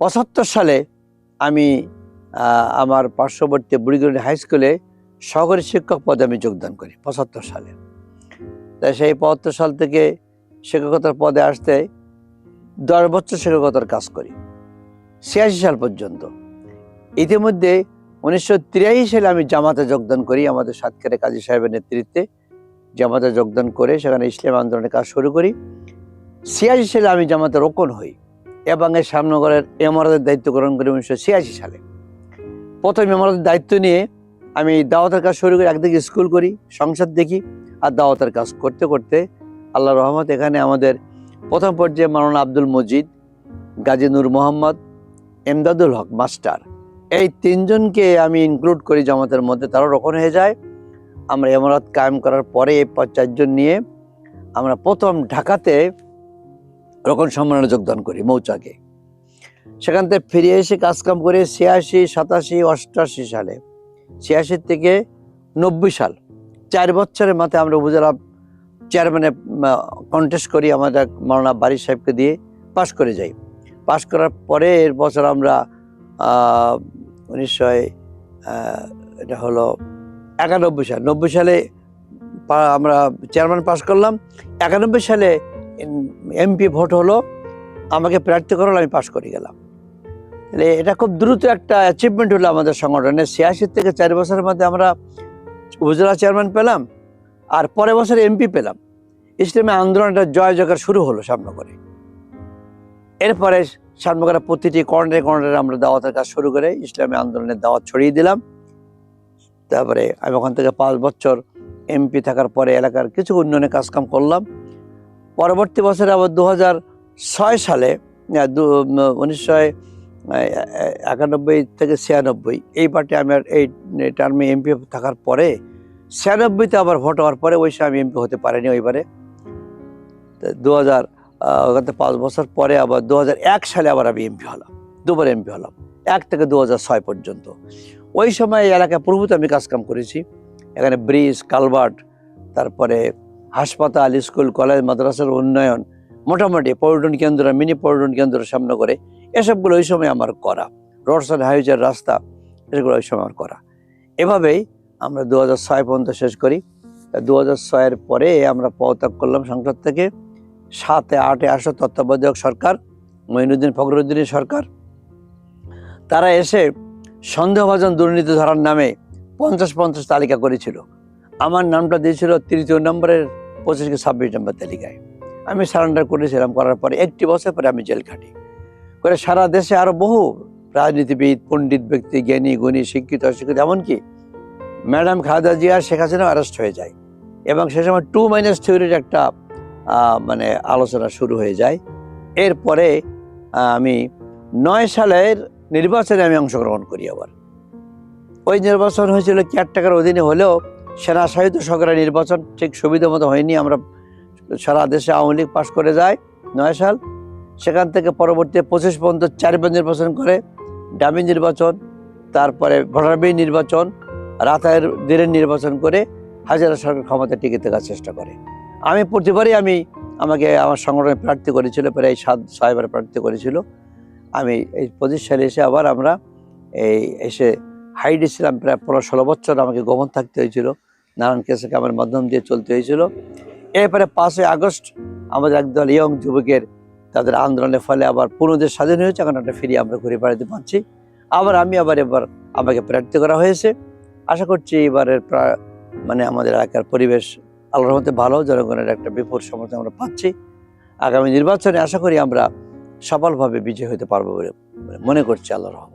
75 সালে আমি আমার পার্শ্ববর্তী বুড়িগড়ি হাই স্কুলে সহকারী শিক্ষক পদে আমি যোগদান করি 75 সালে। তাই সেই 75 সাল থেকে শিক্ষকতার পদে আসতে 10 বছর শিক্ষকতার কাজ করি, 86 সাল পর্যন্ত। ইতিমধ্যে 1983 সালে আমি জামাতে যোগদান করি, আমাদের সাতক্ষীরা কাজী সাহেবের নেতৃত্বে জামাতে যোগদান করে সেখানে ইসলাম আন্দোলনের কাজ শুরু করি। 86 সালে আমি জামাতে রোকন হই এবং এই শ্যামনগরের ইমারতের দায়িত্ব গ্রহণ করি 1986 সালে। প্রথম ইমারতের দায়িত্ব নিয়ে আমি দাওয়াতের কাজ শুরু করি, একদিকে স্কুল করি, সংসদ দেখি, আর দাওয়াতের কাজ করতে করতে আল্লাহর রহমত এখানে আমাদের প্রথম পর্যায়ে মাওলানা আব্দুল মজিদ, গাজী নূর মোহাম্মদ, এমদাদুল হক মাস্টার, এই তিনজনকে আমি ইনক্লুড করি জামাতের মধ্যে। তারাও রোকন হয়ে যায়। আমরা ইমারত কায়েম করার পরে এই 4জন নিয়ে আমরা প্রথম ঢাকাতে রোকন সম্মেলনে যোগদান করি মৌচাকে। সেখান থেকে ফিরে এসে কাজকাম করে 86, 87, 88 সালে, 86 থেকে 90 সাল 4 বছরের মাথায় আমরা উপজেলা চেয়ারম্যানে কন্টেস্ট করি, আমাদের মাওলানা বারী সাহেবকে দিয়ে পাশ করে যাই। পাশ করার পরে এর বছর আমরা 90 সালে আমরা চেয়ারম্যান পাশ করলাম। 91 সালে এমপি ভোট হলো, আমাকে প্রার্থী করলো, আমি পাশ করে গেলাম। তাহলে এটা খুব দ্রুত একটা অ্যাচিভমেন্ট হলো আমাদের সংগঠনে। 86 থেকে 4 বছরের মধ্যে আমরা উপজেলা চেয়ারম্যান পেলাম, আর পরের বছর এমপি পেলাম। ইসলামী আন্দোলনটা জয় জয়কার শুরু হলো শ্যামনগরে। এরপরে শ্যামনগরের প্রতিটি কর্নারে কর্নারে আমরা দাওয়াতের কাজ শুরু করে ইসলামী আন্দোলনের দাওয়াত ছড়িয়ে দিলাম। তারপরে আমি ওখান থেকে 5 বছর এমপি থাকার পরে এলাকার কিছু উন্নয়নের কাজকাম করলাম। পরবর্তী বছরে আবার 2006 সালে 1991 থেকে 96 এই পার্টি আমি এই টার্মে এমপি থাকার পরে 96তে আবার ভোট হওয়ার পরে ওই সময় আমি এমপি হতে পারিনি ওইবারে। 5 বছর পরে আবার 2001 সালে আবার আমি এমপি হলাম, দুবার এমপি হলাম, 1 থেকে 2006 পর্যন্ত। ওই সময় এই এলাকায় প্রভূত আমি কাজকাম করেছি। এখানে ব্রিজ, কালভার্ট, তারপরে হাসপাতাল, স্কুল, কলেজ, মাদ্রাসার উন্নয়ন, মোটামুটি পর্যটন কেন্দ্র, মিনি পর্যটন কেন্দ্র সামনে করে এসবগুলো ওই সময় আমার করা, রোডস অ্যান্ড হাইওয়ের রাস্তা, এগুলো ওই সময় আমার করা। এভাবেই আমরা 2006 পর্যন্ত শেষ করি। 2006 পরে আমরা পদত্যাগ করলাম সংসদ থেকে। 7-এ 8-এ আসে তত্ত্বাবধায়ক সরকার, মঈনুদ্দিন ফখরুদ্দিনের সরকার। তারা এসে সন্দেহভাজন দুর্নীতি ধরার নামে 50-50 তালিকা করেছিল। আমার নামটা দিয়েছিল 3য় নম্বরের 25 কি 26 নম্বর তালিকায়। আমি সারেন্ডার করেছিলাম। করার পরে 1 বছর পরে আমি জেল খাটি করে সারা দেশে আরো বহু রাজনীতিবিদ, পণ্ডিত ব্যক্তি, জ্ঞানী গুণী, শিক্ষিত অশিক্ষিত, এমনকি ম্যাডাম খালেদা জিয়া, শেখ হাসিনাও অ্যারেস্ট হয়ে যায়। এবং সে সময় 2- থিওরির একটা আলোচনা শুরু হয়ে যায়। এরপরে আমি 9 সালের নির্বাচনে আমি অংশগ্রহণ করি। আবার ওই নির্বাচন হয়েছিল কেয়ারটেকার অধীনে, হলেও সেনা শাসিত সরকারের নির্বাচন ঠিক সুবিধা মতো হয়নি। আমরা সারা দেশে আওয়ামী লীগ পাশ করে যায় 9 সাল। সেখান থেকে পরবর্তী 25 পর্যন্ত 4বার নির্বাচন করে, ডামি নির্বাচন, তারপরে ভোটারবিহীন নির্বাচন, রাতায়ের দিনের নির্বাচন করে হাজারা সরকার ক্ষমতা টিকে থাকার চেষ্টা করে। আমি প্রতিবারই আমাকে আমার সংগঠনে প্রার্থী করেছিল, প্রায় 7-6বার প্রার্থী করেছিল। আমি এই 25 সালে এসে আবার আমরা এসে হাইডে ছিলাম প্রায় 15-16 বছর। আমাকে গোপন থাকতে হয়েছিল, নানান কেসে আমার মাধ্যম দিয়ে চলতে হয়েছিল। এরপরে 5 আগস্ট আমাদের একদল ইয়ং যুবকের তাদের আন্দোলনের ফলে আবার পুরো দেশ স্বাধীন হয়েছে। এখন একটা ফিরিয়ে আমরা ঘুরে বেড়াতে পারছি। এবার আমাকে প্রার্থী করা হয়েছে। আশা করছি এবারের আমাদের এলাকার পরিবেশ আল্লাহর রহমতে ভালো, জনগণের একটা বিপুল সমর্থন আমরা পাচ্ছি। আগামী নির্বাচনে আশা করি আমরা সফলভাবে বিজয়ী হতে পারবো বলে মনে করছি আল্লাহর রহমতে।